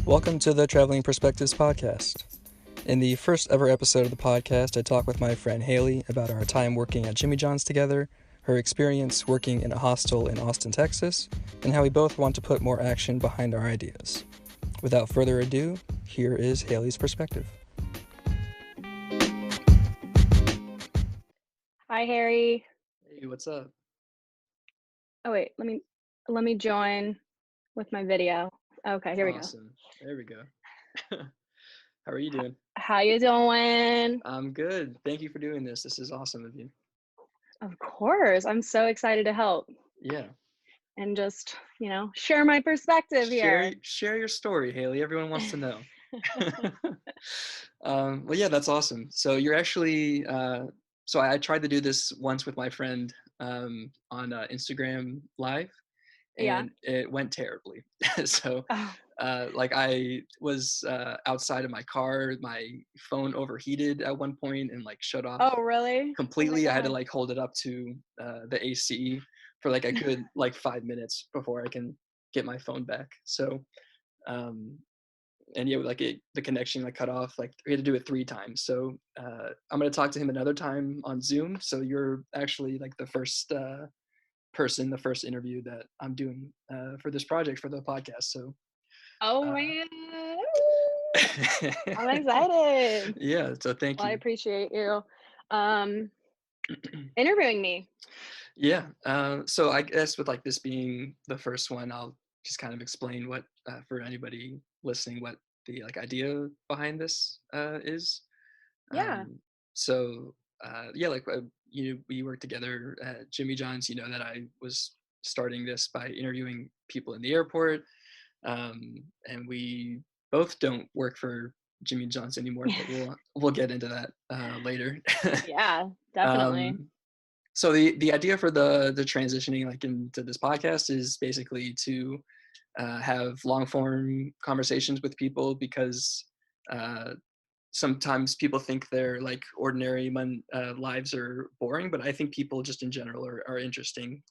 Welcome to the Traveling Perspectives podcast. In the first ever episode of the podcast, I talk with my friend Haley about our time working at Jimmy John's together, her experience working in a hostel in Austin, Texas, and how we both want to put more action behind our ideas. Without further ado, here is Haley's perspective. Hi, Harry. Hey, what's up? Oh, wait, let me join with my video. Okay, here we go. Awesome. There we go. How are you doing? How you doing? I'm good. Thank you for doing this. This is awesome of you. Of course. I'm so excited to help Yeah. and just, share my perspective here. Share your story, Haley. Everyone wants to know. Well, yeah, that's awesome. So you're actually, so I tried to do this once with my friend on Instagram Live, and it went terribly. So I was outside of my car, my phone overheated at one point and shut off. Oh, really? Completely. Oh, I had to hold it up to the AC for a good 5 minutes before I can get my phone back. So and yeah, the connection cut off. We had to do it 3 times. So I'm gonna talk to him another time on Zoom. So you're actually the first the first interview that I'm doing for this project for the podcast. So man, I'm excited. Yeah, so thank you. I appreciate you interviewing me. Yeah, so I guess with this being the first one, I'll just kind of explain what for anybody listening what the idea behind this is. Yeah. So yeah, we worked together at Jimmy John's. You know that I was starting this by interviewing people in the airport, and we both don't work for Jimmy John's anymore, but we'll get into that later. Yeah, definitely. So the idea for the transitioning into this podcast is basically to have long form conversations with people, because sometimes people think their ordinary lives are boring, but I think people just in general are interesting,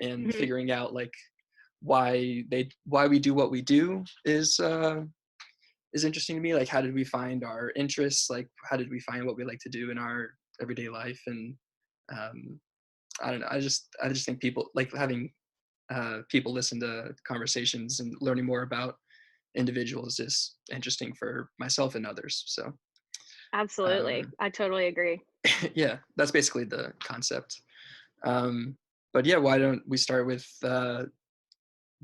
and figuring out why we do what we do is interesting to me. How did we find our interests? How did we find what we like to do in our everyday life? And I don't know. I just think people having people listen to conversations and learning more about individuals is interesting for myself and others. So Absolutely. I totally agree. yeah, that's basically the concept. But yeah, why don't we start with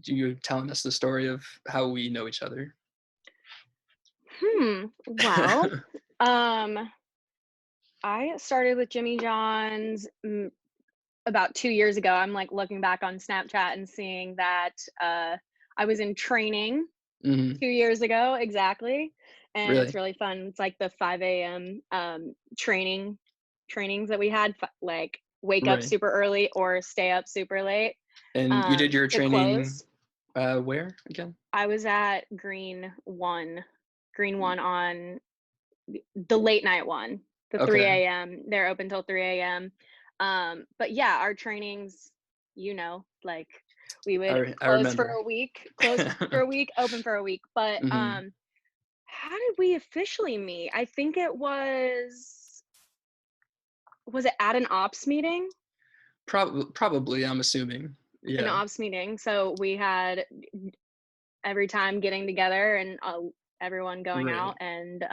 you telling us the story of how we know each other? Well, I started with Jimmy John's about 2 years ago. I'm looking back on Snapchat and seeing that I was in training 2 years ago exactly, and Really? It's really fun. It's the 5 a.m. Trainings that we had, wake up super early or stay up super late. And you did your training where again? I was at Green One on the late night one, the 3 a.m. They're open till 3 a.m. But yeah, our trainings, we would close for a week, open for a week. But how did we officially meet? I think it was it at an ops meeting? Probably, I'm assuming. Yeah. An ops meeting. So we had every time getting together and everyone going out, and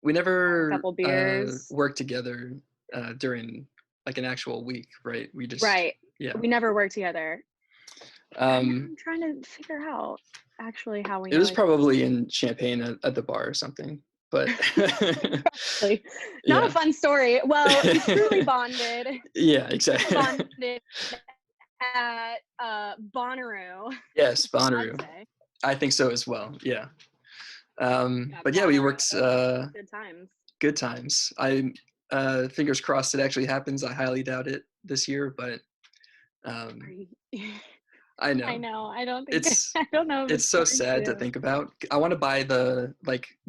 we never a couple beers. Worked together during an actual week, right? We just yeah. We never worked together. I'm trying to figure out actually how we. It was probably in Champaign at the bar or something, but not a fun story. Well, we truly bonded. Yeah, exactly. Bonded at Bonnaroo. Yes, Bonnaroo. I think so as well. Yeah. But yeah, we worked good times. I fingers crossed it actually happens. I highly doubt it this year, but I know. I don't think I don't know. It's so sad to think about. I want to buy the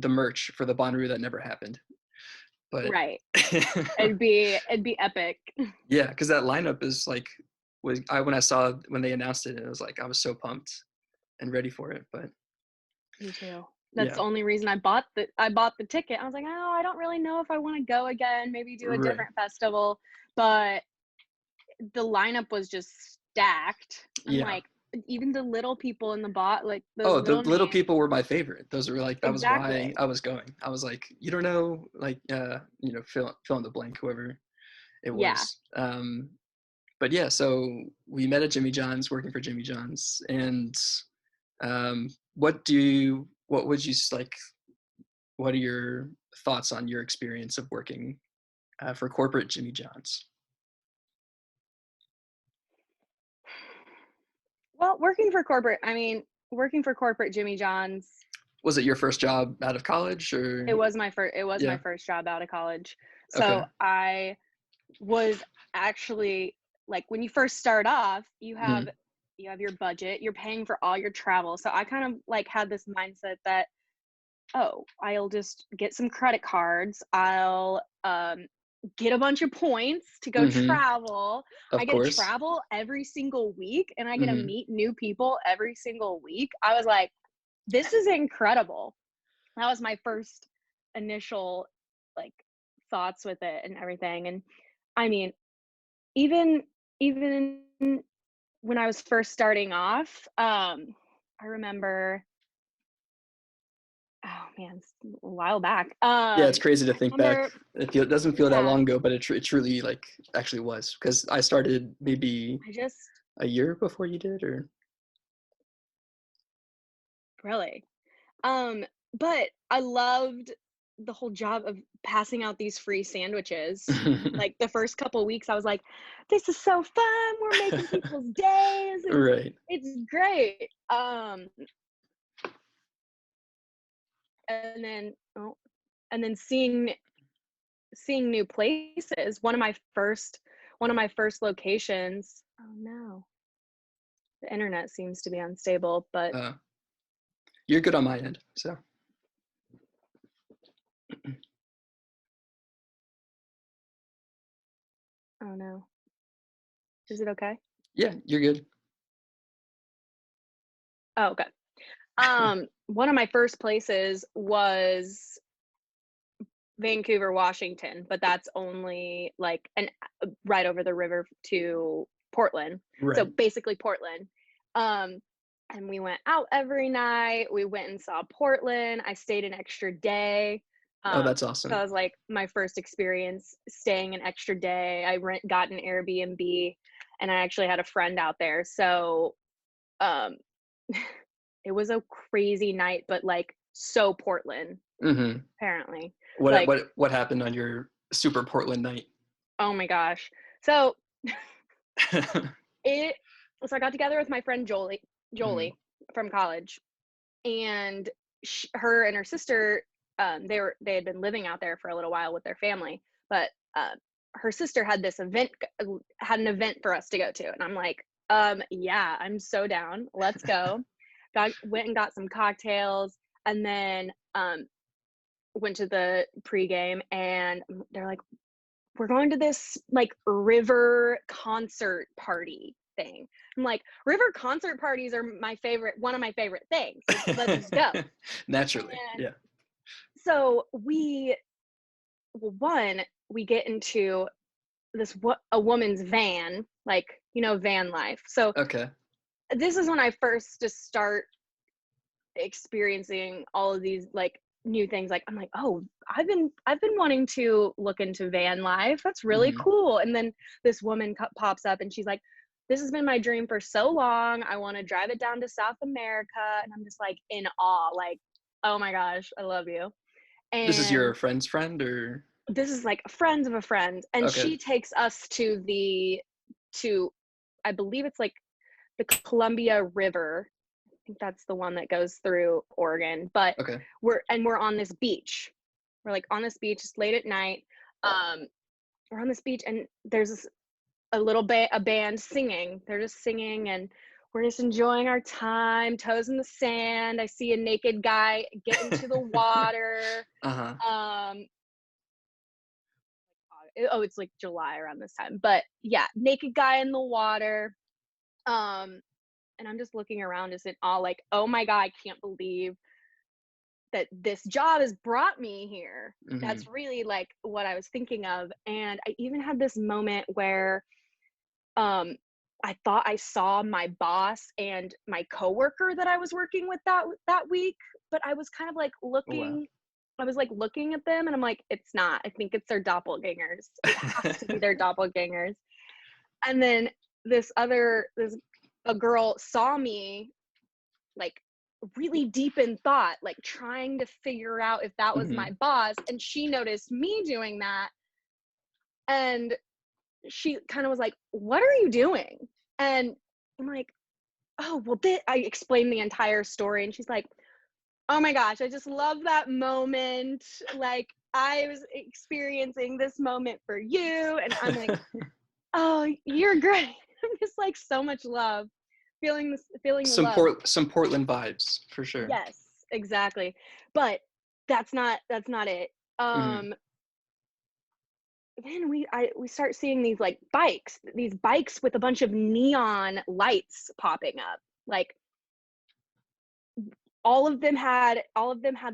merch for the Bonnaroo that never happened. But it'd be epic. Yeah, because that lineup is when they announced it, it was I was so pumped and ready for it. But me too. That's Yeah. the only reason I bought the ticket. I was like, "Oh, I don't really know if I wanna go again, maybe do a Right. different festival," but the lineup was just stacked. I'm Yeah. like, even the little people in the bot, like, those Oh, the little little names. people were my favorite. Those were like that was why Exactly. I was going. I was like, you don't know, like, fill in the blank, whoever it Yeah. was. But yeah, so we met at Jimmy John's, working for Jimmy John's, and what would you like? What are your thoughts on your experience of working for corporate Jimmy John's? Well, working for corporate Jimmy John's, Was it your first job out of college, or it was my yeah? first job out of college. Okay. So, I was actually like, when you first start off, Hmm. you have your budget, you're paying for all your travel. So I kind of like had this mindset that, oh, I'll just get some credit cards. I'll get a bunch of points to go Hmm. travel. I Of get to course. travel every single week and I get to Hmm. meet new people every single week. I was like, this is incredible. That was my first initial like thoughts with it and everything. And I mean, even even when I was first starting off, I remember, oh man, it's a while back. Yeah, it's crazy to I think back. remember, It doesn't feel that yeah, long ago, but it truly like actually was, because I started maybe I just a year before you did, or really, um, but I loved the whole job of passing out these free sandwiches. Like the first couple weeks, I was like, "This is so fun. We're making people's days, and right. it's great." And then oh, and then seeing new places. One of my first locations. Oh no, the internet seems to be unstable, but Uh, you're good on my end, so oh no, is it okay? yeah, you're good. Oh, okay. One of my first places was Vancouver, Washington, but that's only like right over the river to Portland. So Right. basically Portland. Um, and we went out every night. We went and saw Portland. I stayed an extra day. Oh, that's So that awesome. was like my first experience staying an extra day. Got an Airbnb, and I actually had a friend out there. So um, it was a crazy night, but like so Portland Hmm. apparently. What Like, what happened on your super Portland night? oh my gosh. So it so I got together with my friend Hmm. Jolie from college, and her and her sister, they had been living out there for a little while with their family, but her sister had an event for us to go to, and I'm like, yeah, I'm so down. Let's go. Went and got some cocktails, and then went to the pregame, and they're like, we're going to this like river concert party thing. I'm like, river concert parties are one of my favorite things. Let's go. Naturally, And yeah. so we get into a woman's van, like, van life. So Okay. this is when I first just start experiencing all of these like new things. Like, I'm like, oh, I've been wanting to look into van life. That's really Hmm. cool. And then this woman pops up and she's like, this has been my dream for so long. I want to drive it down to South America. And I'm just like in awe, like, oh my gosh, I love you. This is your And friend's friend, or this is like friends of a friend, and okay. she takes us to I believe it's like the Columbia River. I think that's the one that goes through Oregon. But Okay. we're on this beach. We're like on this beach. It's late at night. Um, we're on this beach, and there's a band singing. They're just singing, and we're just enjoying our time, toes in the sand. I see a naked guy get into the water. Uh-huh. Um, oh, it's like July around this time, but yeah, naked guy in the water. Um, and I'm just looking around, just in awe, like, oh my god, I can't believe that this job has brought me here. Mm-hmm. That's really like what I was thinking of. And I even had this moment where um I thought I saw my boss and my coworker that I was working with that week, but I was kind of like Oh, wow. looking at them and I'm like, it's not. I think it's their doppelgangers. It has to be their doppelgangers. And then a girl saw me like really deep in thought, like trying to figure out if that was Mm-hmm. my boss, and she noticed me doing that, and she kind of was like, what are you doing? And I'm like, oh well, I explained the entire story, and she's like, oh my gosh, I just love that moment, like I was experiencing this moment for you. And I'm like, oh, you're great. I'm just like, so much love, feeling the love. Some Portland vibes for sure. Yes, exactly. But that's not it. Mm-hmm. Then we start seeing these bikes with a bunch of neon lights popping up. Like all of them had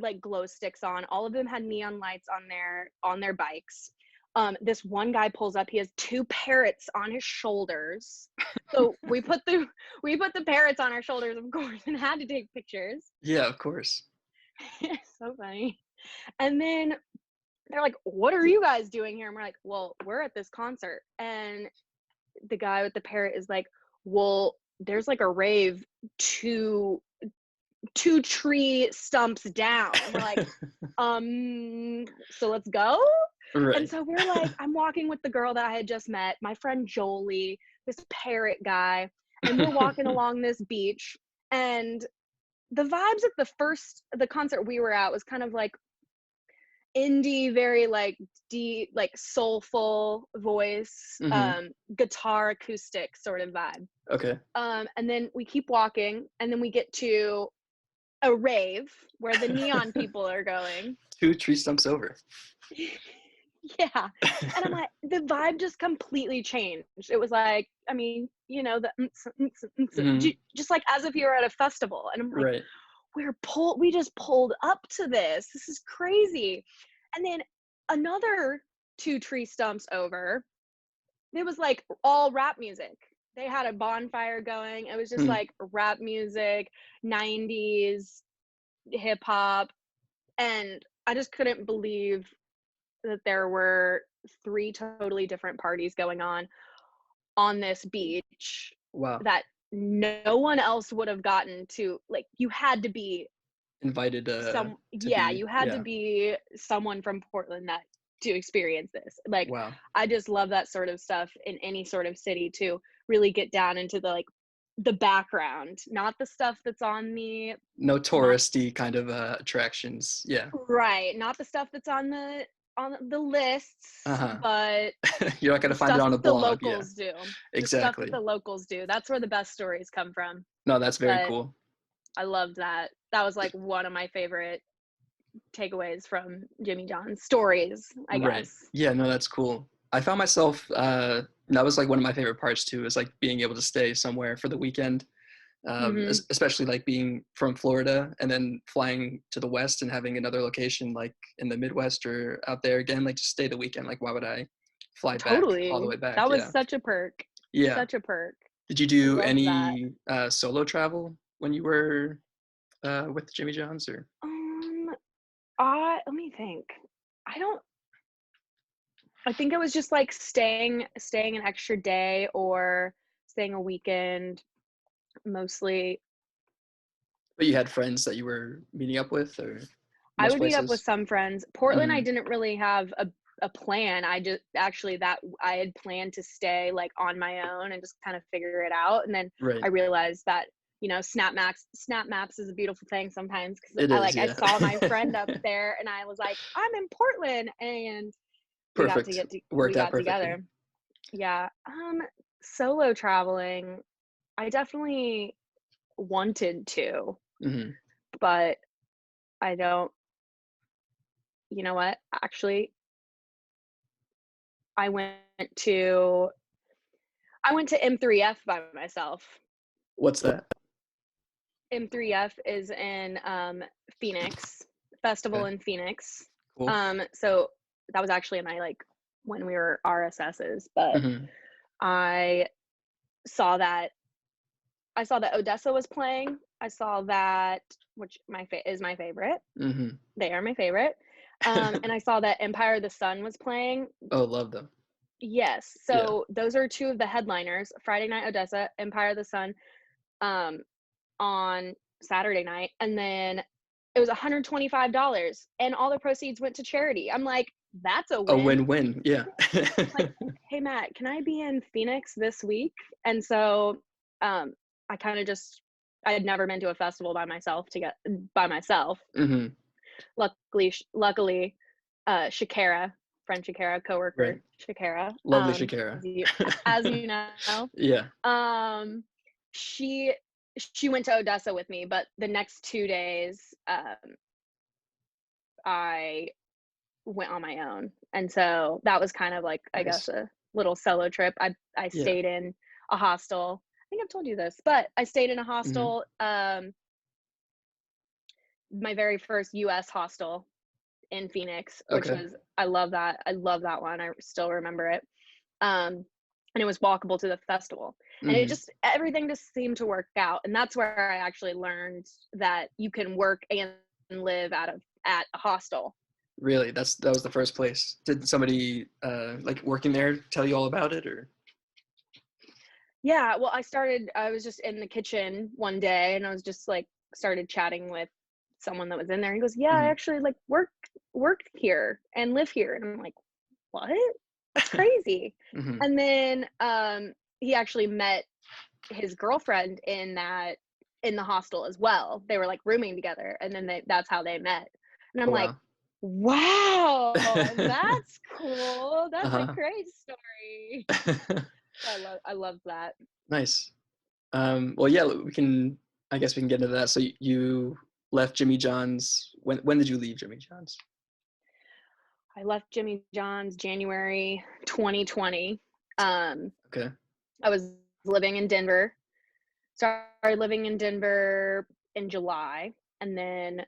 like glow sticks on. All of them had neon lights on their bikes. This one guy pulls up. He has two parrots on his shoulders. So we put the parrots on our shoulders, of course, and had to take pictures. Yeah, of course. So funny. And then they're like, what are you guys doing here? And we're like, well, we're at this concert. And the guy with the parrot is like, well, there's like a rave two tree stumps down. And we're like, so let's go. Right. And so we're like, I'm walking with the girl that I had just met, my friend Jolie, this parrot guy, and we're walking along this beach. And the vibes at the concert we were at was kind of like indie, very like deep, like soulful voice, Mm-hmm. guitar acoustic sort of vibe. Okay. And then we keep walking, and then we get to a rave where the neon people are going. 2 tree stumps over. Yeah. And I'm like, the vibe just completely changed. It was like, I mean, Mm-hmm. just like as if you were at a festival. And I'm like, Right. we just pulled up to this. This is crazy. And then another 2 tree stumps over, it was like all rap music. They had a bonfire going. It was just Hmm. like rap music, 90s hip hop. And I just couldn't believe that there were 3 totally different parties going on this beach Wow. that no one else would have gotten to. Like, you had to be Invited to be, you had to yeah. be someone from Portland that to experience this. Like, Wow. I just love that sort of stuff in any sort of city, to really get down into the background, not the stuff that's on the No not touristy kind of attractions. Yeah. right, not the stuff that's on the lists, Uh-huh. but You're not the gonna find it stuff on a that the blog. Yeah. locals do. The stuff that Exactly. the locals do. That's where the best stories come from. No, that's very But cool. I loved that. That was like one of my favorite takeaways from Jimmy John's stories, I Right. guess. Yeah, no, that's cool. I found myself that was like one of my favorite parts too, is like being able to stay somewhere for the weekend. Mhm. Especially like being from Florida and then flying to the West and having another location like in the Midwest or out there again, like just stay the weekend. Like, why would I fly back all the Totally. way back? That was Yeah. such a perk. Yeah. Such a perk. Did you I do love that. any solo travel when you were with Jimmy John's or? Um, let me think. I don't I think it was just like staying an extra day or staying a weekend mostly. But you had friends that you were meeting up with or I most would meet up with places? some friends. Portland, I Hmm. didn't really have a plan. I just actually that I had planned to stay like on my own and just kind of figure it out. And then I Right. realized that, snap maps is a beautiful thing sometimes, because It is, I yeah. saw my friend up there and I was like, I'm in Portland, and Perfect. we Worked out got perfectly. together. Yeah. Solo traveling, I definitely wanted to, Hmm. but I don't, you know what? Actually, I went to I went to M3F by myself. What's that? M3F is in Phoenix. festival Okay. in Phoenix. Cool. So that was actually my like when we were RSSs, but Mhm. I saw that I saw that Odessa was playing. I saw that, which is my favorite. Mhm. They are my favorite. And I saw that Empire of the Sun was playing. Oh, love them. Yes. Yeah. So those are two of the headliners. Friday night Odessa, Empire of the Sun, um, on Saturday night. And then it was $125 and all the proceeds went to charity. I'm like, that's a A win. win-win. Yeah. Like, hey Matt, can I be in Phoenix this week? And so um I kind of just I had never been to a festival by myself. Mhm. Luckily, Shakira, friend Shakira, Right. coworker Shakira, Lovely Shakira. as you know, Yeah. um, she she went to Odessa with me, but the next 2 days, I went on my own, and so that was kind of like I guess Nice. a little solo trip. I Yeah. stayed in a hostel. I think I've told you this, but I stayed in a Mhm. hostel. My very first U.S. hostel in Phoenix, which Okay. was I love that. I love that one. I still remember it. Um, and it was walkable to the festival. And it Mhm. just everything just seemed to work out. And that's where I actually learned that you can work and live at a hostel. Really? That was the first place. Did somebody like working there tell you all about it, or? Yeah, well, I was just in the kitchen one day and I was just like started chatting with someone that was in there. He goes, "Yeah, I Mhm. actually like work here and live here." And I'm like, "What? That's crazy." Mhm. And then he actually met his girlfriend in the hostel as well. They were like rooming together and then that's how they met. And I'm Oh, like, wow. "Wow, that's cool. That's a Uh-huh. great story." So I love that. Nice. Well, yeah, I guess we can get into that. So you left Jimmy John's. When did you leave Jimmy John's? I left Jimmy John's January 2020. Um, Okay. I was living in Denver. Started living in Denver in July, and then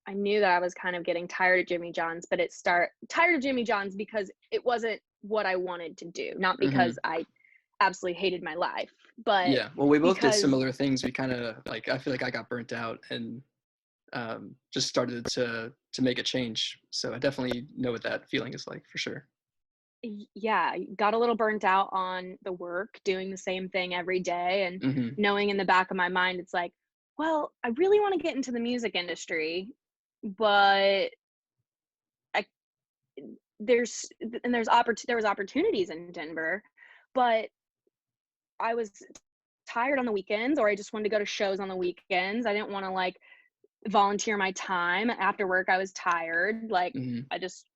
I knew that I was kind of getting tired of Jimmy John's, but tired of Jimmy John's because it wasn't what I wanted to do, not because Mhm. I absolutely hated my life, but Yeah. Well, we both did because similar things. We kind of like. I feel like I got burnt out and just started to make a change. So I definitely know what that feeling is like for sure. yeah, got a little burnt out on the work, doing the same thing every day, and Mhm. knowing in the back of my mind, it's like, well, I really want to get into the music industry, but I there's there was opportunities in Denver, but I was tired on the weekends, or I just wanted to go to shows on the weekends. I didn't want to like volunteer my time after work. I was tired. Like Mhm. I just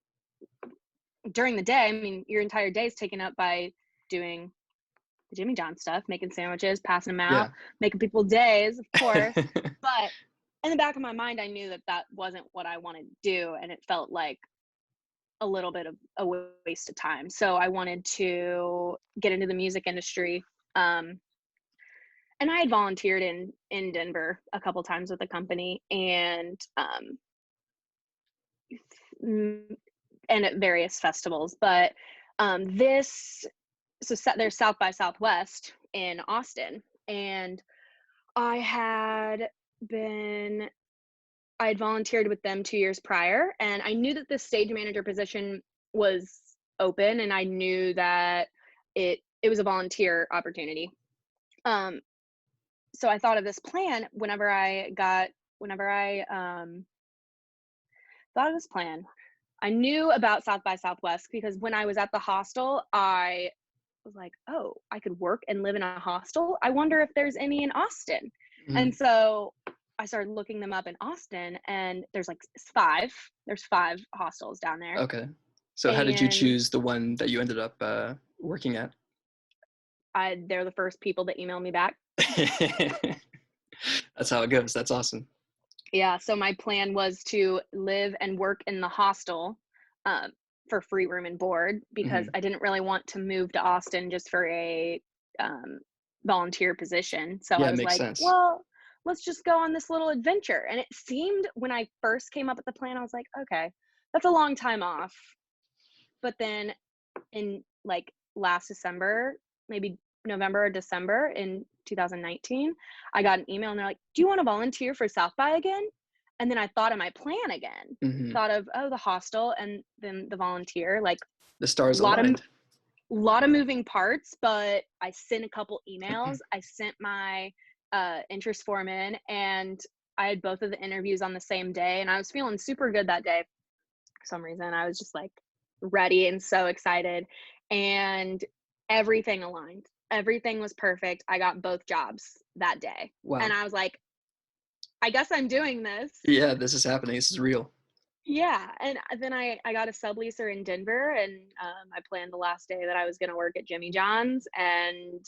during the day, I mean, your entire day is taken up by doing the Jimmy John stuff, making sandwiches, passing them out, Yeah. making people days, of course. But in the back of my mind, I knew that that wasn't what I wanted to do, and it felt like a little bit of a waste of time. So I wanted to get into the music industry. Um, and I had volunteered in Denver a couple times with the company, mm, and at various festivals. But this there's South by Southwest in Austin, and I had been I had volunteered with them 2 years prior, and I knew that the stage manager position was open, and I knew that it was a volunteer opportunity. Um, so I thought of this plan whenever I thought of this plan. I knew about South by Southwest because when I was at the hostel, I was like, oh, I could work and live in a hostel. I wonder if there's any in Austin. And Mhm. so I started looking them up in Austin, and there's five hostels down there. Okay. So how did you And choose the one that you ended up working at? they're the first people that emailed me back. That's how it goes. That's awesome. Yeah. So my plan was to live and work in the hostel um, for free room and board because Mhm. I didn't really want to move to Austin just for a um, volunteer position. So Yeah, I it was makes like, sense. well, let's just go on this little adventure. And it seemed, when I first came up with the plan, I was like, okay, that's a long time off. But then in like last December, maybe November or December in 2019, I got an email and they're like, do you want to volunteer for South by again? And then I thought of my plan again, thought of, oh, the hostel and then the volunteer, like The stars a aligned. lot of moving parts, but I sent a couple emails. I sent my interest form in, and I had both of the interviews on the same day, and I was feeling super good that day. For some reason, I was just like ready and so excited, and everything aligned. Everything was perfect. I got both jobs that day. Wow. And I was like, I guess I'm doing this. Yeah, this is happening. This is real. Yeah. And then I got a subleaser in Denver, and I planned the last day that I was going to work at Jimmy John's, and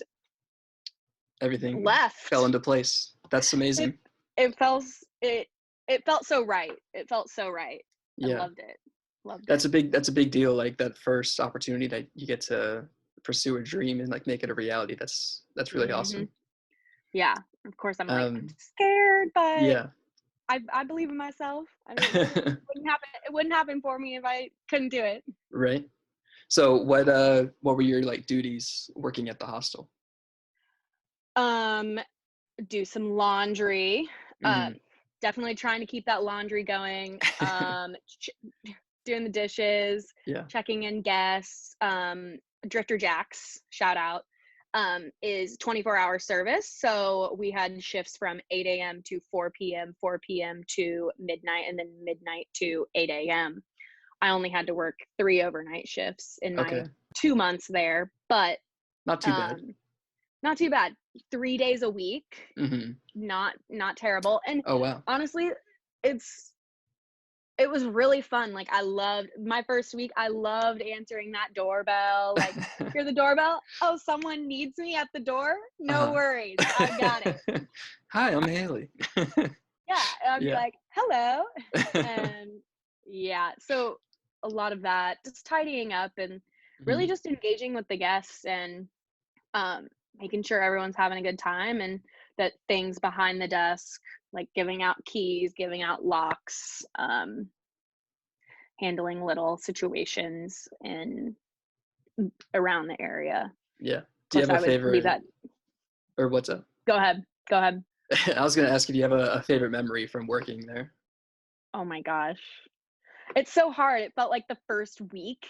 Everything left. fell into place. That's amazing. It felt so right. It felt so right. Yeah. I loved it. That's a big deal. Like that first opportunity that you get to pursue a dream and like make it a reality. That's really awesome. Yeah. Of course I'm like, I'm scared, but yeah. I believe in myself. I mean, it wouldn't happen for me if I couldn't do it. Right. So what were your like duties working at the hostel? Do some laundry. Definitely trying to keep that laundry going. Doing the dishes, checking in guests. Drifter Jacks, shout out, is 24-hour service. So we had shifts from 8 a.m. to 4 p.m., 4 p.m. to midnight, and then midnight to 8 a.m. I only had to work 3 overnight shifts in my 2 months there, but not too bad. Not too bad. 3 days a week. Not terrible. And oh wow, honestly, it was really fun. Like, I loved my first week. I loved answering that doorbell. Like, hear the doorbell. Oh, someone needs me at the door. No worries, I got it. Hi, I'm Haley. Yeah, I'd be like, hello. And yeah, so a lot of that, just tidying up and really just engaging with the guests and making sure everyone's having a good time, and that things behind the desk, like giving out keys, giving out locks, handling little situations in around the area. Yeah. Do you have a favorite? Or what's up? Go ahead. I was going to ask if you have a favorite memory from working there. Oh my gosh. It's so hard. It felt like the first week,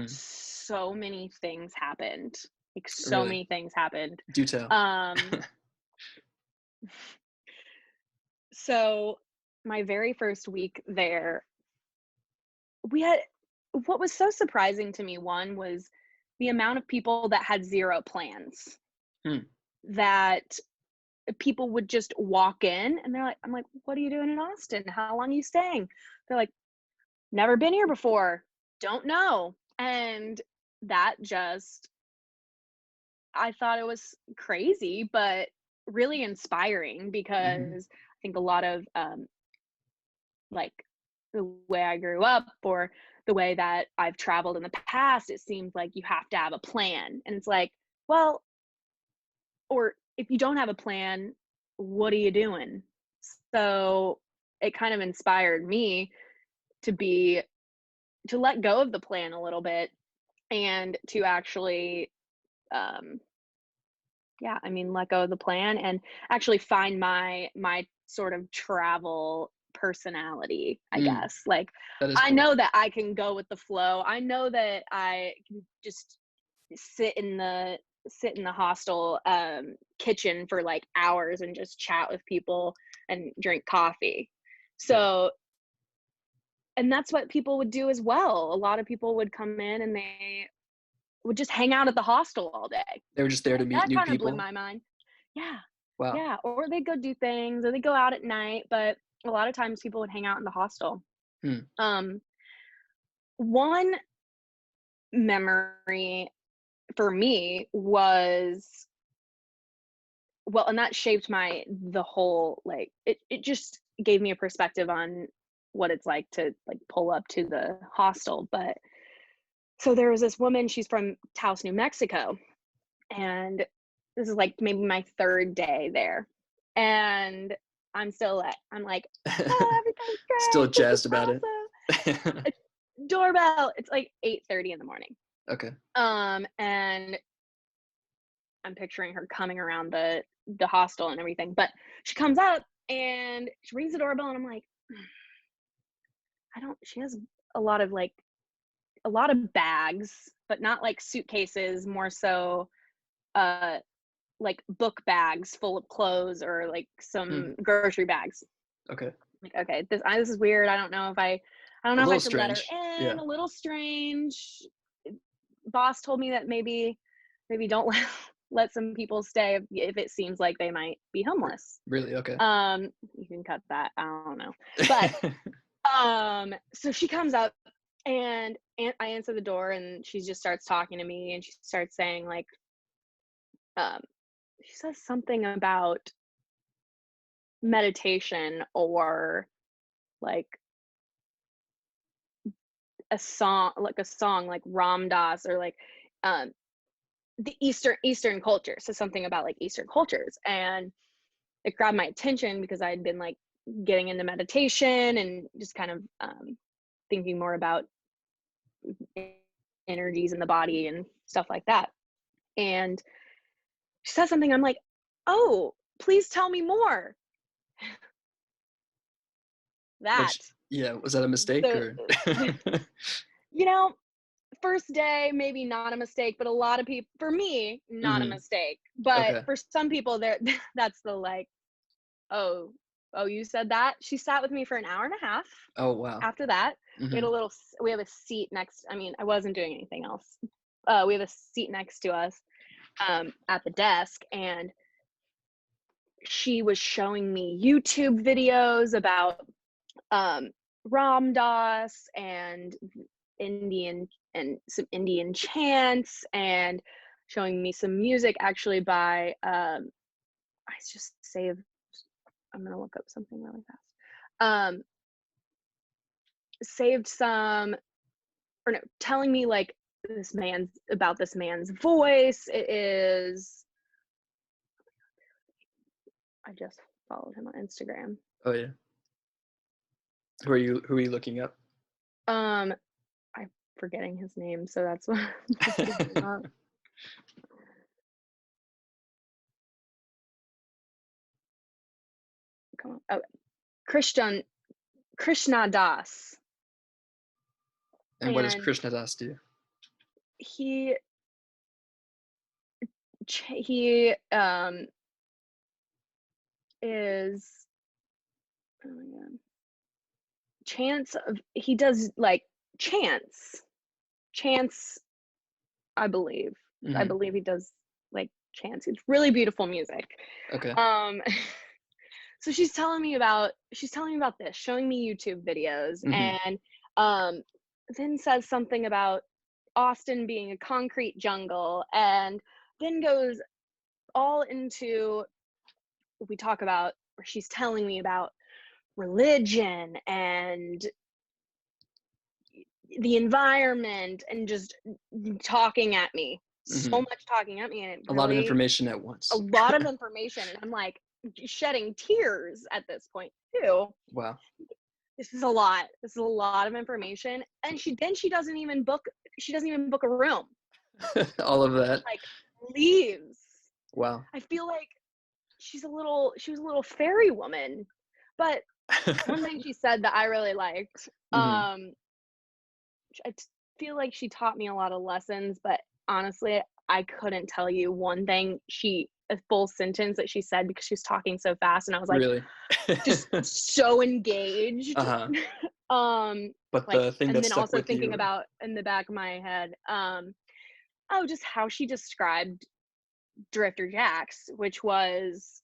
so many things happened. Like, so many things happened. Do tell. So my very first week there, what was so surprising to me, one was the amount of people that had zero plans. That people would just walk in and I'm like, what are you doing in Austin? How long are you staying? They're like, never been here before, don't know. And that just, I thought it was crazy, but really inspiring, because I think a lot of like the way I grew up, or the way that I've traveled in the past, it seems like you have to have a plan. And it's like, well, or if you don't have a plan, what are you doing? So it kind of inspired me to let go of the plan a little bit, and to actually let go of the plan and actually find my sort of travel personality, I guess. Like, I know that I can go with the flow. I know that I can just sit in the hostel kitchen for like hours and just chat with people and drink coffee. So, and that's what people would do as well. A lot of people would come in and they would just hang out at the hostel all day. They were just there to meet new people. That kind of blew my mind. Yeah. Wow. Yeah. Or they go do things, or they go out at night, but a lot of times people would hang out in the hostel. One memory for me was, well, and that shaped the whole, like, it just gave me a perspective on what it's like to like pull up to the hostel. But so there was this woman, she's from Taos, New Mexico, and this is like maybe my 3rd day there. And I'm still lit. I'm like, oh, everything's Still great. This jazzed is about it. awesome. Doorbell. It's like 8:30 in the morning. Okay. And I'm picturing her coming around the hostel and everything. But she comes up and she rings the doorbell, and I'm like, she has a lot of bags, but not like suitcases, more so like book bags full of clothes or like some grocery bags. Okay. Like, okay, this is weird. I don't know if I could let her Strange. in. Yeah. A little strange. Boss told me that maybe don't let some people stay if it seems like they might be homeless. Really? Okay. You can cut that. I don't know. But so she comes up, and I answer the door, and she just starts talking to me, and she starts saying like, she says something about meditation, or like a song like Ram Dass, or like the Eastern culture. So something about like Eastern cultures, and it grabbed my attention because I had been like getting into meditation and just kind of thinking more about energies in the body and stuff like that. And she said something, I'm like, oh, please tell me more. That was that a mistake, the or? you know, first day maybe not a mistake, but a lot of people, for me, not a mistake, but Okay. for some people there, that's the like, oh, you said that. She sat with me for an hour and a half. Oh, wow. After that, we have a seat next, I mean, I wasn't doing anything else. We have a seat next to us at the desk, and she was showing me YouTube videos about Ram Dass and some Indian chants, and showing me some music actually by I just saved, I'm gonna look up something really fast. Saved some, or no, telling me like this man's voice. It is, I just followed him on Instagram. Oh yeah. Who are you looking up? I'm forgetting his name, so that's what I'm looking up. Come on. Oh, Krishna Das. And what does Krishna Das do? He is, oh my god, he does like chants, I believe. I believe he does like chants. It's really beautiful music. Okay. So she's telling me about this, showing me YouTube videos, and then says something about Austin being a concrete jungle, and then goes all into, we talk about, or she's telling me about religion and the environment, and just talking at me, so much talking at me, and a lot of information at once. A lot of information, and I'm like shedding tears at this point too. Wow. This is a lot of information, and she doesn't even book a room. All of that. Like, leaves. Wow. I feel like she was a little fairy woman. But one thing she said that I really liked, I feel like she taught me a lot of lessons, but honestly, I couldn't tell you one thing, a full sentence that she said, because she was talking so fast, and I was like, really? just so engaged. But like, the thing and that then stuck also with thinking you, about in the back of my head, just how she described Drifter Jacks, which was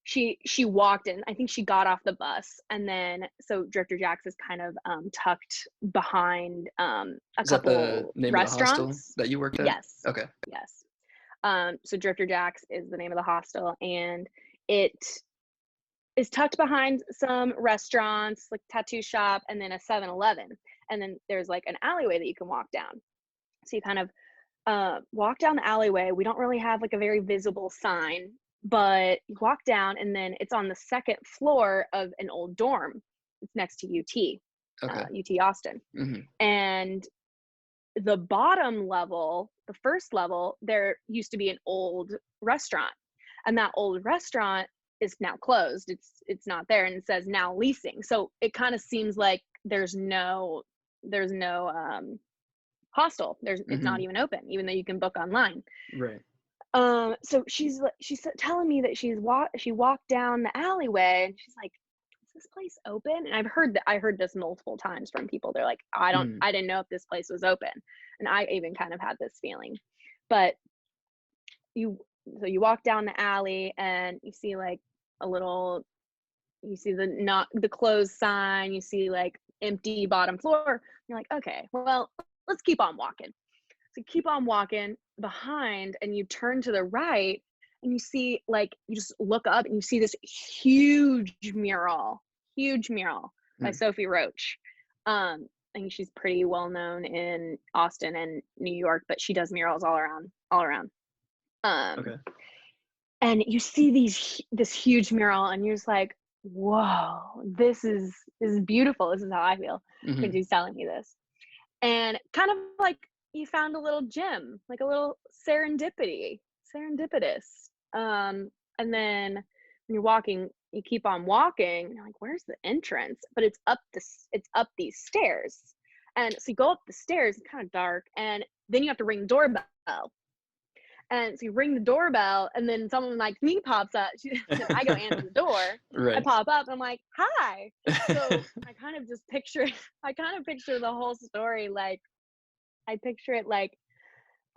she walked in. I think she got off the bus, and then so Drifter Jacks is kind of tucked behind a is that the name restaurants. of the hostel that you worked at? Yes. Okay. Yes. So Drifter Jacks is the name of the hostel, and it is tucked behind some restaurants, like tattoo shop, and then a 7-Eleven. And then there's like an alleyway that you can walk down. So you kind of walk down the alleyway. We don't really have like a very visible sign, but you walk down and then it's on the second floor of an old dorm. It's next to Okay. UT Austin. Mhm. And the bottom level, the first level, there used to be an old restaurant. And that old restaurant is now closed. It's not there, and it says now leasing. So it kind of seems like there's no hostel. It's not Mhm. even open, even though you can book online. Right. So she's telling me that she walked down the alleyway and she's like, "Is this place open?" And I heard this multiple times from people. They're like, Mhm. I didn't know if this place was open." And I even kind of had this feeling. But you you walk down the alley and you see like a little you see the not the closed sign, you see like empty bottom floor. You're like, "Okay, well, let's keep on walking." So keep on walking behind and you turn to the right and you see like you just look up and you see this huge mural by Mm. Sophie Roach. I think she's pretty well known in Austin and New York, but she does murals all around. Um, Okay. and you see this huge mural and you're just like, whoa, this is beautiful. This is how I feel when Mhm. she's telling me this. And kind of like you found a little gem, like a little serendipitous. And then when you're walking, you keep on walking, and you're like, "Where's the entrance?" But it's up these stairs, and so you go up the stairs. It's kind of dark, and then you have to ring the doorbell. And so you ring the doorbell, and then someone like me pops up. And I go answer the door. I Right. pop up, and I'm like, "Hi." So I kind of picture the whole story like I picture it like,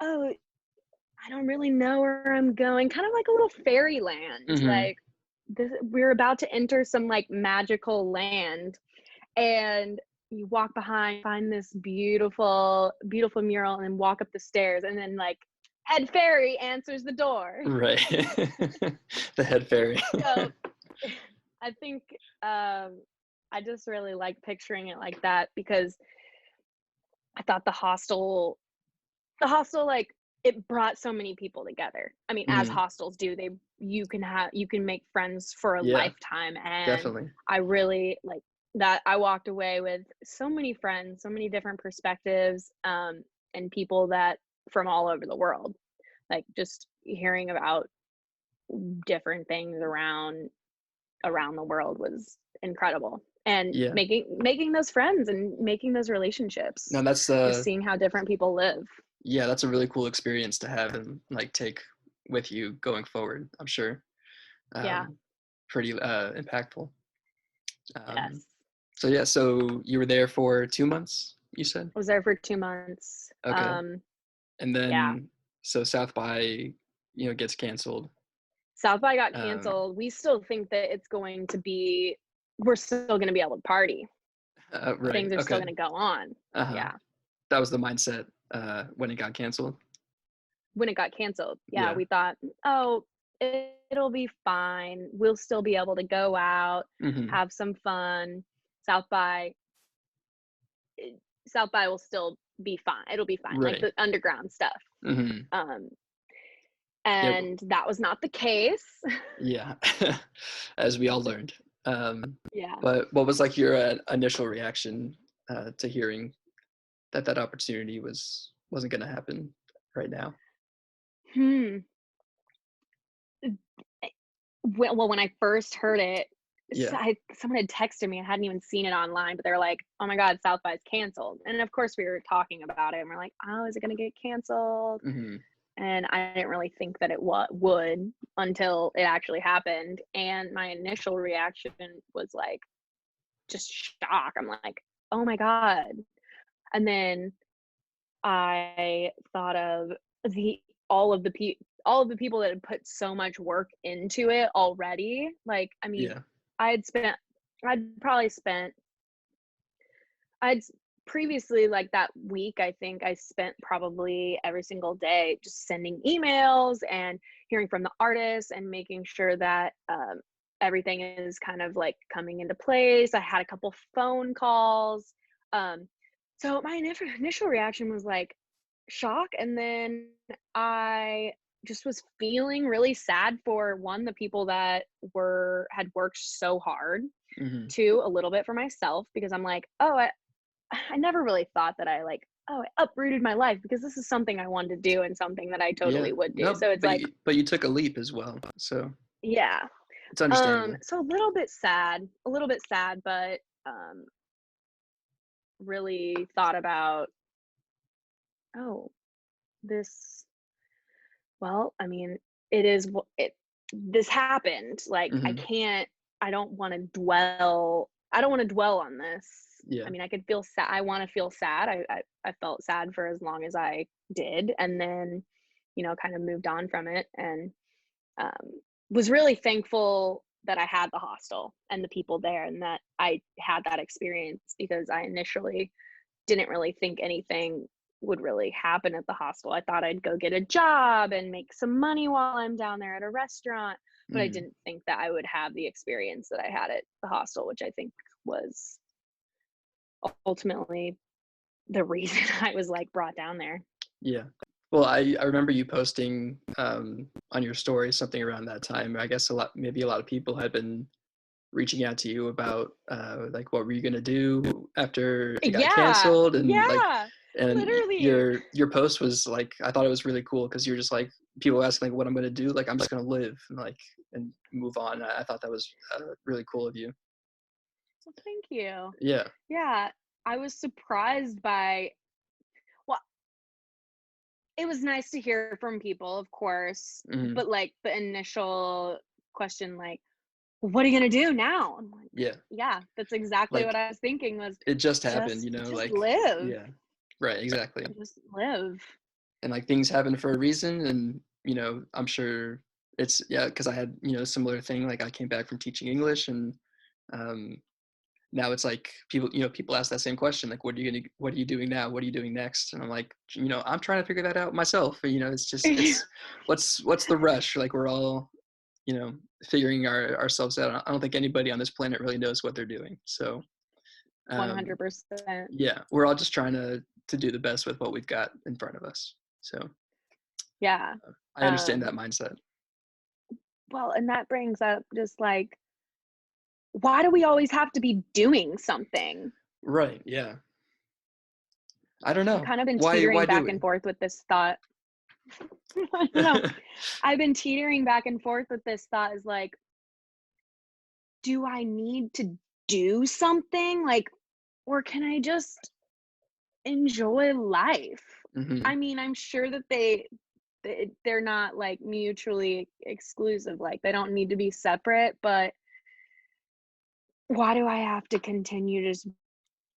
oh, I don't really know where I'm going. Kind of like a little fairyland. Mhm. Like we're about to enter some like magical land, and you walk behind, find this beautiful mural, and then walk up the stairs, and then like head fairy answers the door. Right. The head fairy. So I think I just really like picturing it like that because I thought the hostel like it brought so many people together. I mean, as Mhm. hostels do, you can make friends for a Yeah, lifetime. And definitely. I really like that. I walked away with so many friends, so many different perspectives, and people that from all over the world. Like just hearing about different things around the world was incredible. And Yeah. making those friends and making those No, relationships, that's, just seeing how different people live. yeah, that's a really cool experience to have and, like, take with you going forward, I'm sure. Yeah. Um, Pretty, impactful. Um, Yes. so yeah, so you were there for 2 months, you said? I was there for 2 months. Okay. And Yeah. then so South by, gets canceled. South by got Um, canceled. We still think that we're still gonna be able to party. right, Things are still okay. gonna go on. Uh-huh. Yeah. That was the mindset, when it got canceled? When it got canceled, yeah, Yeah. we thought, "Oh, it'll be fine. We'll still be able to go out, Mhm. have some fun. South by South by will still be fine. It'll be fine, like Right. the underground stuff." Mhm. Um, Yep. and that was not the case. Yeah. As we all learned. Um, Yeah. but what was, like, your, initial reaction, to hearing that that opportunity wasn't gonna happen right now? Hmm. Well, when I first heard it, Yeah. someone had texted me. I hadn't even seen it online, but they're like, "Oh my God, South by's canceled." And of course, we were talking about it, and we're like, "Oh, is it going to get canceled?" Mhm. And I didn't really think that it would until it actually happened. And my initial reaction was like, just shock. I'm like, "Oh my God!" And then I thought of the all of the people that had put so much work into it already. Like, I mean, Yeah. I had spent I'd probably spent I'd s- previously like that week, I think I spent probably every single day just sending emails and hearing from the artists and making sure that everything is kind of like coming into place. I had a couple phone calls. Um, so my initial reaction was like shock, and then I just was feeling really sad for, one, the people that had worked so hard, Hmm. two, a little bit for myself, because I'm like, oh, I never really thought that I like, oh, I uprooted my life because this is something I wanted to do and something that I Yeah. totally would do. No, So it's like, but you took a leap as well, so yeah. it's understandable. So a little bit sad, but really thought about, oh, this, well, I mean, it is what it, this happened. Like, Hmm. I don't want to dwell on this. Yeah. I mean, I could feel sad. I want to feel sad. I felt sad for as long as I did. And then, kind of moved on from it, and was really thankful that I had the hostel and the people there, and that I had that experience, because I initially didn't really think anything would really happen at the hostel. I thought I'd go get a job and make some money while I'm down there at a restaurant, but I Hmm. didn't think that I would have the experience that I had at the hostel, which I think was ultimately the reason I was like brought down there. Yeah. Well, I remember you posting on your story something around that time. I guess maybe a lot of people had been reaching out to you about like what were you gonna do after it got Yeah, canceled, and like, yeah, and literally. your post was like, I thought it was really cool because you're just like, people asking like what I'm gonna do, like I'm just gonna live and like and move on. I thought that was really cool of you. Well, thank you. Yeah. Yeah, I was surprised by, well, it was nice to hear from people, of course, Hmm. but like the initial question, like, what are you gonna do now? I'm like, Yeah. yeah, that's exactly what Like I was thinking, was it just happened, just like, live. yeah. Right, exactly. Just live. And like things happen for a reason, and I'm sure it's, yeah, because I had similar thing, like I came back from teaching English, and um now it's like people ask that same question, like what are you doing now, what are you doing next, and I'm like, I'm trying to figure that out myself. It's just, it's what's the rush, like we're all you know figuring ourselves out. I don't think anybody on this planet really knows what they're doing, so um 100%. yeah, we're all just trying to do the best with what we've got in front of us, so Yeah. I understand that Um, mindset. well, and that brings up just like, why do we always have to be doing something? Right, yeah. I don't I've know. kind of been Why teetering do back we? and forth with this thought. I don't know. I've been teetering back and forth with this thought, is like, do I need to do something? Like, or can I just enjoy life? I Hmm. mean, I'm sure that they're not like mutually exclusive. Like, they don't need to be separate, but why do I have to continue to just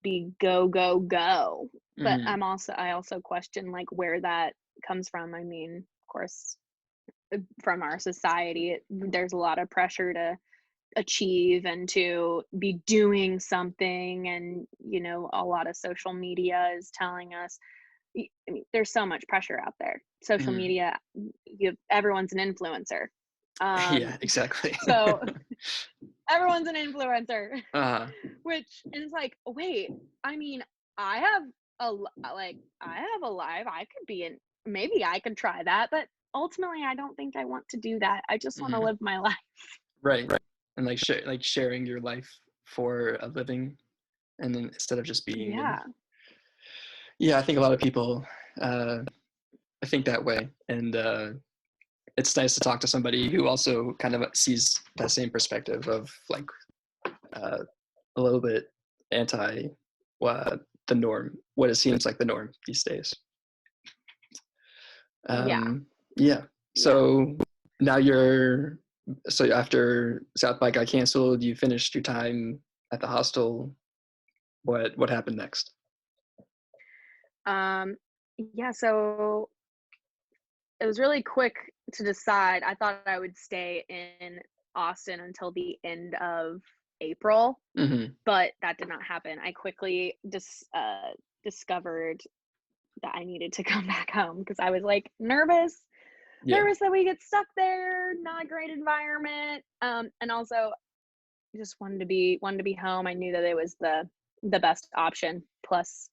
be go, go, go? But Hmm. I also question like where that comes from. I mean, of course, from our society, there's a lot of pressure to achieve and to be doing something, and a lot of social media is telling us, I mean, there's so much pressure out there. Social Hmm. media, everyone's an influencer. Yeah, exactly. So everyone's an influencer, uh which is like, wait, I mean, I have I have a life. I could be in, maybe I could try that, but ultimately I don't think I want to do that. I just want to hmm. live my life. Right. And like sharing your life for a living, and then instead of just being. And Yeah. yeah, I think a lot of people I think that way, and it's nice to talk to somebody who also kind of sees that same perspective of like uh, a little bit anti uh, the norm, what it seems like the norm these days. Yeah. Yeah. Yeah. So now so after South by got canceled, you finished your time at the hostel. What happened next? Um, yeah, so it was really quick to decide. I thought I would stay in Austin until the end of April, Hmm. but that did not happen. I quickly discovered that I needed to come back home, because I was like Yeah. nervous that we get stuck there, not a great environment. And also just wanted to be home. I knew that it was the best option. Plus,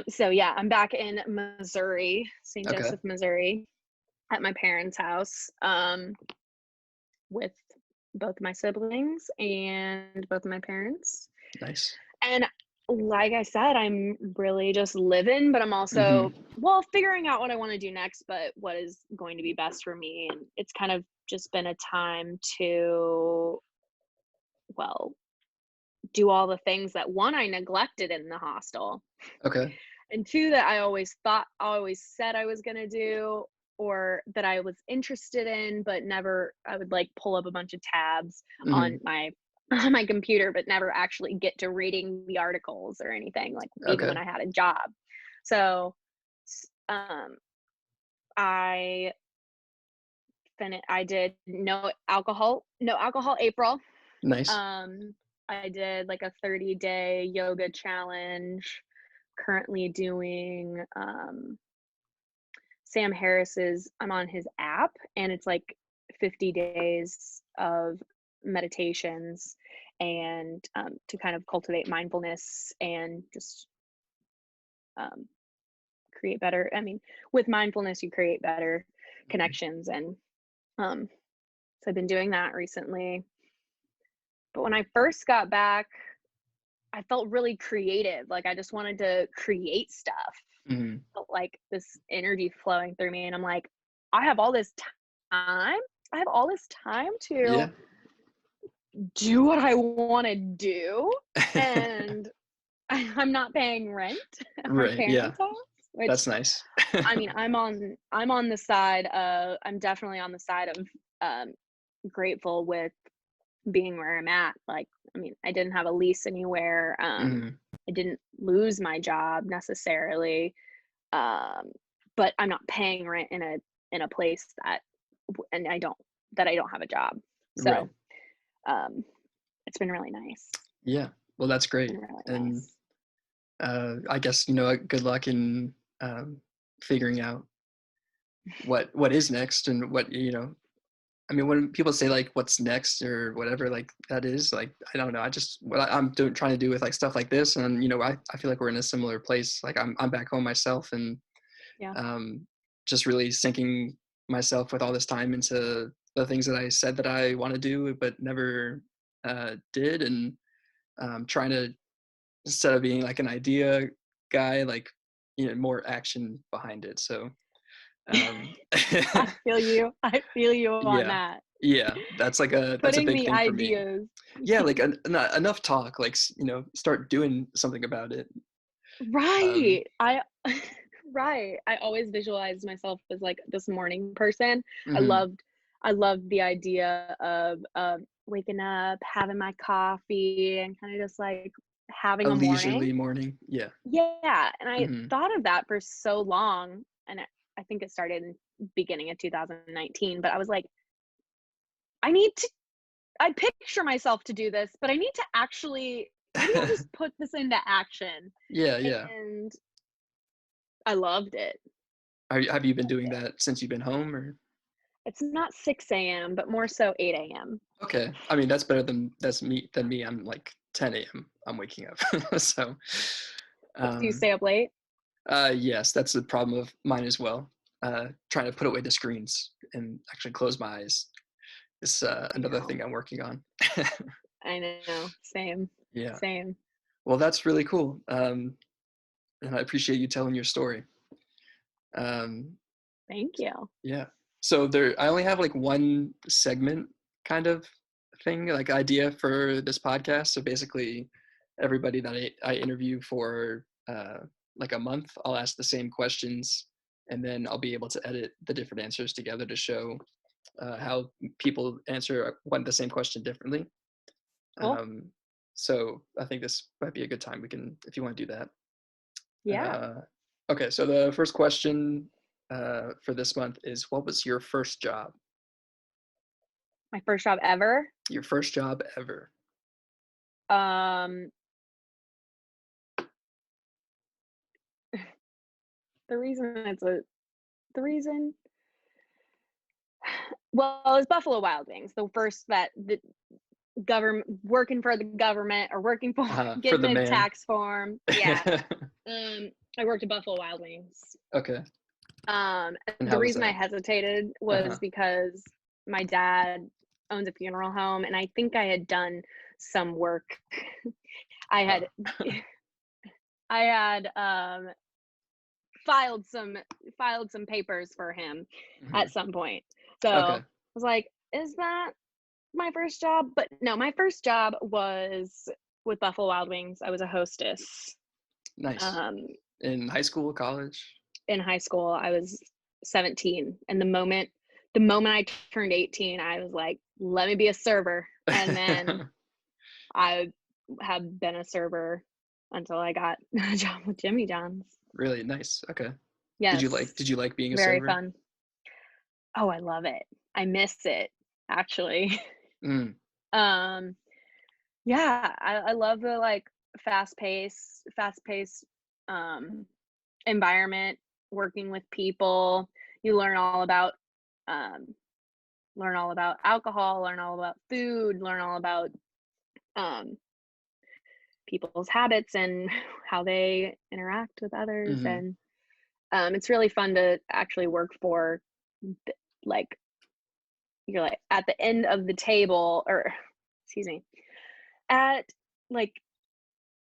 So yeah, I'm back in Missouri, St. Okay. Joseph, Missouri, at my parents' house, with both my siblings and both of my parents. Nice. And like I said, I'm really just living, but I'm Mhm. also, well, figuring out what I want to do next, but what is going to be best for me. And it's kind of just been a time to, well, do all the things that, one, I neglected in the hostel, Okay. and two, that I always said I was going to do, or that I was interested in, but never, I would like pull up a bunch of tabs on Mhm. my on my computer, but never actually get to reading the articles or anything, like even when Okay. I had a job. So I I did no alcohol April. Nice. um I did like a 30-day yoga challenge. Currently doing Sam Harris's, I'm on his app, and it's like 50 days of meditations, and to kind of cultivate mindfulness and just um, create better. I mean, with mindfulness, you create better Mhm. connections. And um, so I've been doing that recently. But when I first got back, I felt really creative. Like I just wanted to create stuff. Mhm. Felt like this energy flowing through me. And I'm like, I have all this time. I have all this time to Yeah. do what I want to do. And I'm not paying rent at my Right. Yeah. parents' house, which, That's nice. I mean, I'm on the side of, I'm definitely on the side of um grateful with being where I'm at. Like, I mean, I didn't have a lease anywhere. Mhm. I didn't lose my job necessarily. Um, but I'm not paying rent in a place and I don't have a job. Right. So, um, it's been really nice. Yeah. Well, that's It's great. been really And nice. I guess, good luck in figuring out what is next and what, I mean, when people say like what's next or whatever, like that is like, I don't know. I just, I'm doing, trying to do with like stuff like this. And, I feel like we're in a similar place. Like I'm back home myself, and Yeah. um, just really sinking myself with all this time into the things that I said that I want to do, but never did. And trying to, instead of being like an idea guy, like, more action behind it. So, um, I feel you on yeah, that. yeah, that's a Putting big the thing for me. ideas. Yeah, like enough talk, like, start doing something about it. Um, Right. Right. I always visualized myself as like this morning person. I mhm. loved I loved the idea of waking up, having my coffee, and kind of just like A having a morning. leisurely morning. Yeah. Yeah, and I Mhm. thought of that for so long, and I think it started in beginning of 2019, but I was like, I need to I picture myself to do this, but I need to actually, maybe I'll just put this into action. Yeah, yeah. And I loved it. Have you been Loved doing it. that since you've been home, or? It's not 6 a.m., but more so 8 a.m. Okay. I mean, that's me. I'm like 10 a.m. I'm waking up. So, Do you um, stay up late? yes, that's the problem of mine as well. Trying to put away the screens and actually close my eyes is I another know. thing I'm working on. I know. Same. Yeah. Same. Well, that's really cool. And I appreciate you telling your story. Um, Thank you. yeah. So I only have like one segment kind of thing, like idea for this podcast. So basically, everybody that I interview for like a month, I'll ask the same questions, and then I'll be able to edit the different answers together to show how people answer the same question differently. Cool. Um, so I think this might be a good time. We can, if you want to do that. Yeah. Uh, okay, so the first question for this month is, what was your first job? My first job ever. Your first job ever? Um, the reason it's a the reason well, it was Buffalo Wild Wings. The first that working for the government or working for For getting the a man. tax form. Yeah. I worked at Buffalo Wild Wings. Okay. And The how was reason I that? hesitated was because my dad owns a funeral home, and I think I had done some work. I had I had filed some papers for him at some point. So Okay. I was like, is that my first job? But no, my first job was with Buffalo Wild Wings. I was a hostess. Nice. In high school, college? In high school, I was 17, and the moment I turned 18, I was like, let me be a server. And then I have been a server until I got a job with Jimmy John's. Really nice. Okay. Yes. Did you like being a very server? fun. Oh, I love it. I miss it, actually. Yeah, I love the like fast pace environment, working with people. You learn all about alcohol, learn all about food, learn all about people's habits and how they interact with others. And it's really fun to actually work for, like, you're like at the end of the table, or excuse me, at like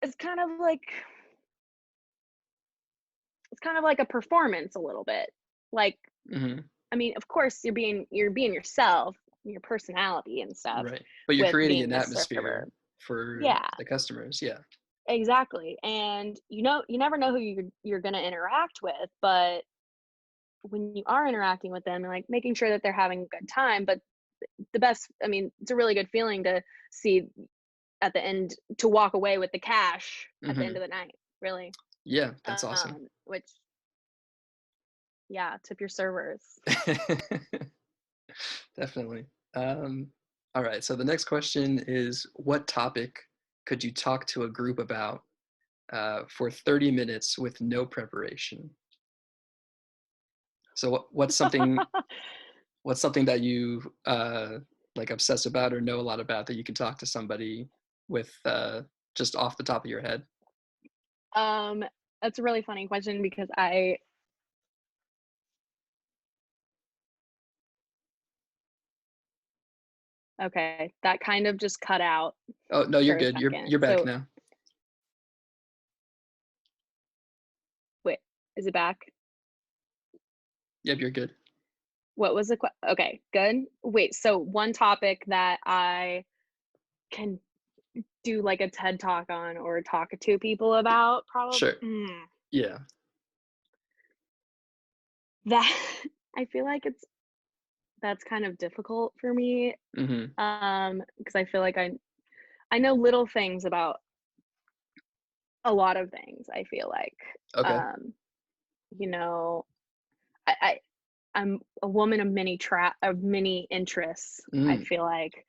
it's kind of like a performance a little bit. Like, I mean, of course you're being yourself, your personality and stuff, right, but you're with creating being an the atmosphere server. for Yeah, the customers. Yeah. exactly. And you never know who you're going to interact with, but when you are interacting with them, like making sure that they're having a good time. But it's a really good feeling to see at the end, to walk away with the cash at the end of the night, really. Yeah, that's awesome. Which, yeah, tip your servers. Definitely. All right, so the next question is, what topic could you talk to a group about for 30 minutes with no preparation? So what's something that you like obsess about or know a lot about that you can talk to somebody with just off the top of your head? That's a really funny question because okay, that kind of just cut out Oh, no, you're for a good. second. You're back So now. wait, is it back? Yep, you're good. What was the okay, good. Wait, so one topic that I can do like a TED talk on or talk to people about, probably Sure. Yeah. that I feel like that's kind of difficult for me, because I feel like I know little things about a lot of things. I feel like, Okay. you know, I'm a woman of many interests. I feel like,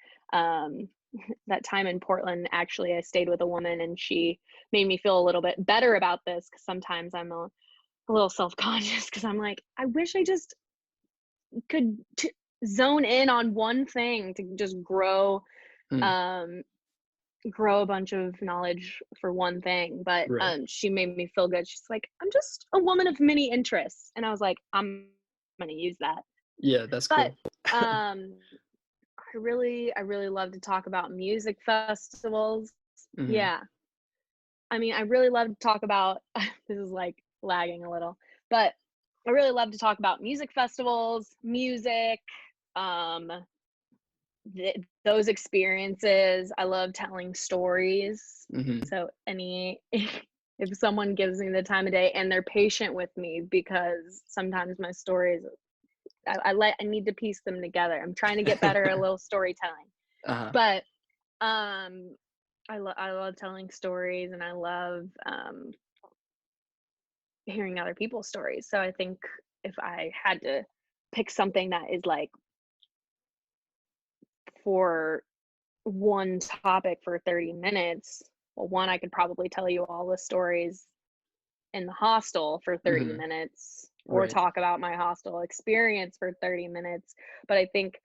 that time in Portland, actually, I stayed with a woman and she made me feel a little bit better about this, because sometimes I'm a little self-conscious, because I'm like, I wish I just could zone in on one thing to just grow a bunch of knowledge for one thing. But Right. she made me feel good. She's like, I'm just a woman of many interests, and I was like, I'm gonna use that. Yeah, that's But cool. I really love to talk about music festivals. Yeah, I mean, I really love to talk about this is like lagging a little, but I really love to talk about music festivals, music, um, those experiences. I love telling stories. So if someone gives me the time of day and they're patient with me, because sometimes my stories, I need to piece them together. I'm trying to get better at a little storytelling. But I love telling stories, and I love hearing other people's stories. So I think if I had to pick something that is like for one topic for 30 minutes, well, one, I could probably tell you all the stories in the hostel for 30 minutes, or Right. talk about my hostel experience for 30 minutes. But I think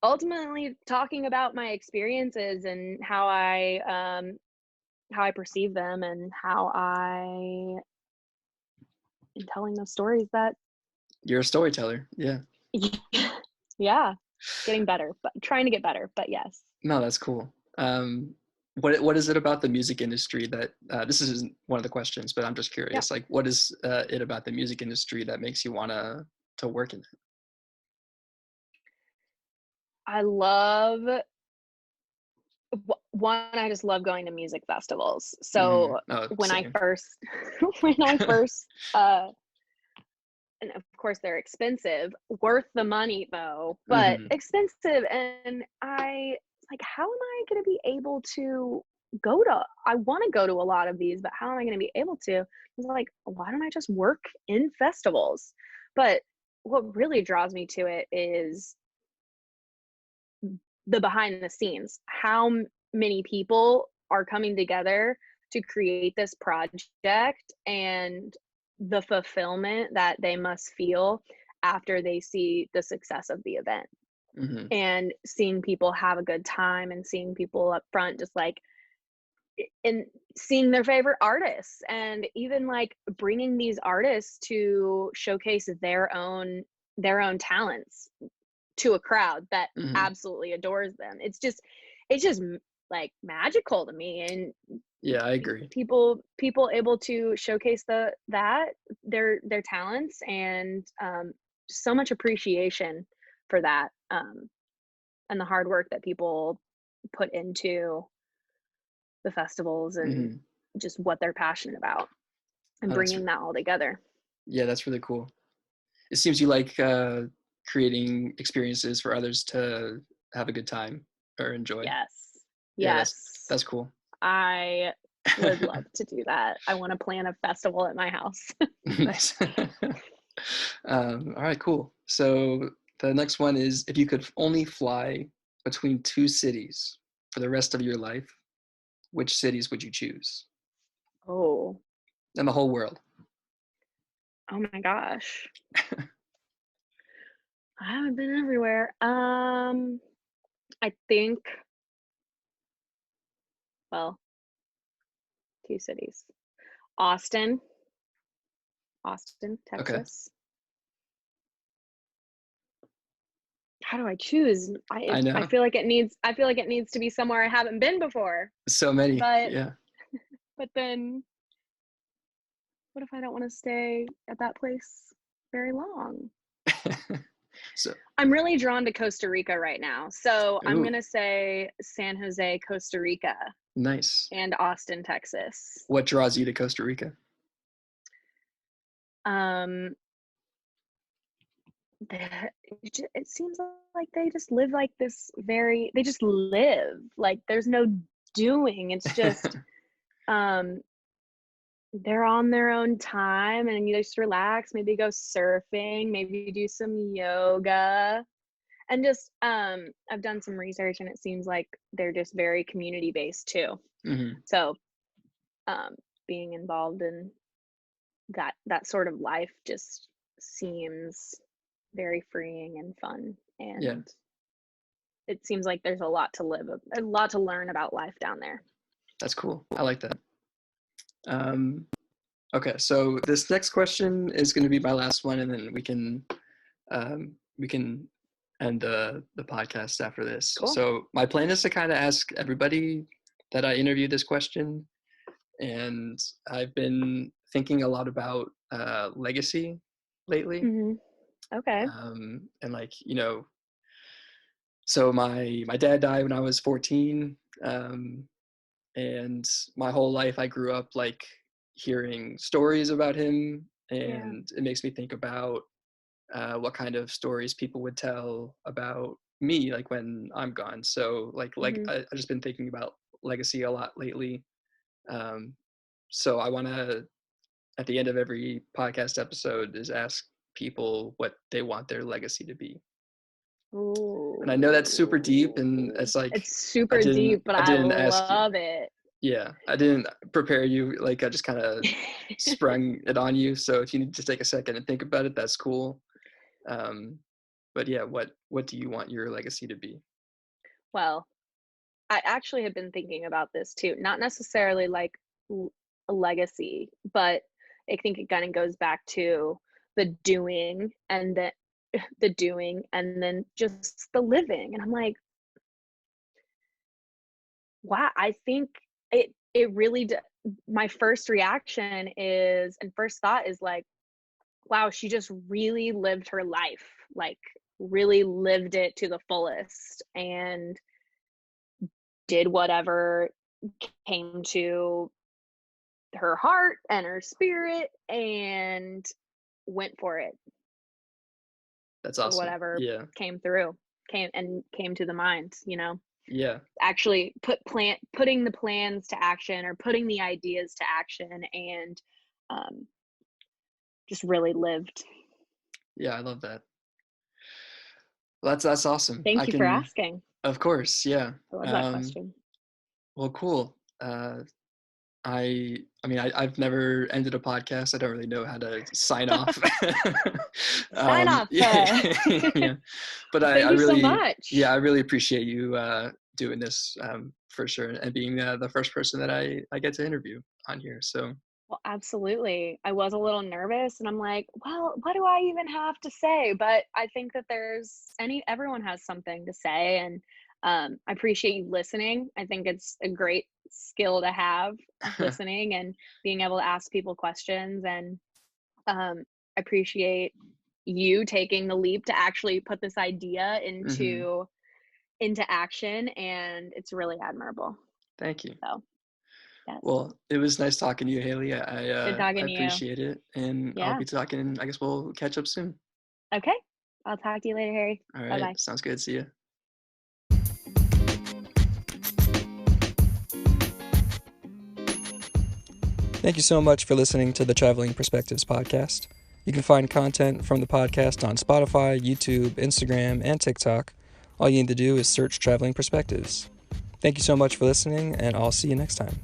ultimately talking about my experiences and how I perceive them and how I am telling those stories that You're a storyteller. Yeah. yeah, getting better, but trying to get better, but yes. No, that's cool. What is it about the music industry that this isn't one of the questions, but I'm just Yeah. curious. Like, what is it about the music industry that makes you wanna to work in it? I love one, I just love going to music festivals. Mhm. So Oh, when I same. first when I first and of course they're expensive, worth the money though, but Mhm. expensive. And I like, how am I going to be able to go to? I want to go to a lot of these, but how am I going to be able to? I was like, why don't I just work in festivals? But what really draws me to it is the behind the scenes. How many people are coming together to create this project, and the fulfillment that they must feel after they see the success of the event, Mhm. and seeing people have a good time and seeing people up front just like and seeing their favorite artists, and even like bringing these artists to showcase their own talents to a crowd that Mhm. absolutely adores them. It's just like magical to me. And Yeah, I agree. people able to showcase their talents, and so much appreciation for that, and the hard work that people put into the festivals and Mhm. just what they're passionate about, and Oh, that's bringing that all together. yeah, that's really cool. It seems you like creating experiences for others to have a good time or enjoy. Yes. Yeah, Yes. that's cool. I would love to do that. I want to plan a festival at my house. Nice. All right, cool. So the next one is if you could only fly between two cities for the rest of your life, which cities would you choose? Oh, In the whole world. oh my gosh. I haven't been everywhere. I think, well, two cities. Austin, Austin, Okay. Texas. How do I choose? I I know. feel like it needs to be somewhere I haven't been before. So many. But Yeah. then what if I don't want to stay at that place very long? So, I'm really drawn to Costa Rica right now. So I'm ooh, going to say San Jose, Costa Rica, nice. and Austin, Texas. What draws you to Costa Rica? Um, it seems like they just live like this they just live. Like there's no doing. It's just, um, they're on their own time and you just relax, maybe go surfing, maybe do some yoga. And just I've done some research and it seems like they're just very community based too. Hmm. So um, being involved in that sort of life just seems very freeing and fun, Yeah, and it seems like there's a lot to learn about life down there. that's cool. I like that. Um, okay, so this next question is going to be my last one, and then we can end the podcast after this. Cool. So my plan is to kind of ask everybody that I interview this question, and I've been thinking a lot about legacy lately, Hmm. Okay. and like so my dad died when I was 14, and my whole life I grew up like hearing stories about him, Yeah. and it makes me think about what kind of stories people would tell about me like when I'm gone. So like Hmm. I've just been thinking about legacy a lot lately. Um, so I want to at the end of every podcast episode is ask people what they want their legacy to be. And I know that's super deep, and Ooh. it's like It's super deep, but I I didn't ask you. love it. Yeah, I didn't prepare you. Like I just kind of sprung it on you. So if you need to take a second and think about it, that's cool. Um, But yeah, what do you want your legacy to be? Well, I actually have been thinking about this too, not necessarily like a legacy, but I think it kind of goes back to the doing and the doing and then just the living. And I'm like, wow, I think it really my first reaction is and first thought is like, wow, she just really lived her life, like really lived it to the fullest and did whatever came to her heart and her spirit and went for it That's for awesome. whatever Yeah. came to the mind, Yeah. actually putting the plans to action or putting the ideas to action and um, just really lived. Yeah, I love that. Well, that's awesome. I Thank you for can, asking. of course, yeah. I love that question. Well, cool. I mean, I've never ended a podcast. I don't really know how to sign off. Sign off. Yeah, yeah. But I Thank you so really, yeah, much. I really appreciate you doing this for sure, and being the first person that I get to interview on here. So Well, absolutely. I was a little nervous and I'm like, well, what do I even have to say? But I think that everyone has something to say. And I appreciate you listening. I think it's a great skill to have, listening and being able to ask people questions. And I appreciate you taking the leap to actually put this idea hmm into action. And it's really admirable. thank you. So yes. Well, it was nice talking to you, Haley. Good I talking to you. appreciate it, and I'll Yeah. be talking. I guess we'll catch up soon. Okay. I'll talk to you later, Harry. All Bye right, bye. sounds good. See you. Thank you so much for listening to the Traveling Perspectives podcast. You can find content from the podcast on Spotify, YouTube, Instagram, and TikTok. All you need to do is search Traveling Perspectives. Thank you so much for listening, and I'll see you next time.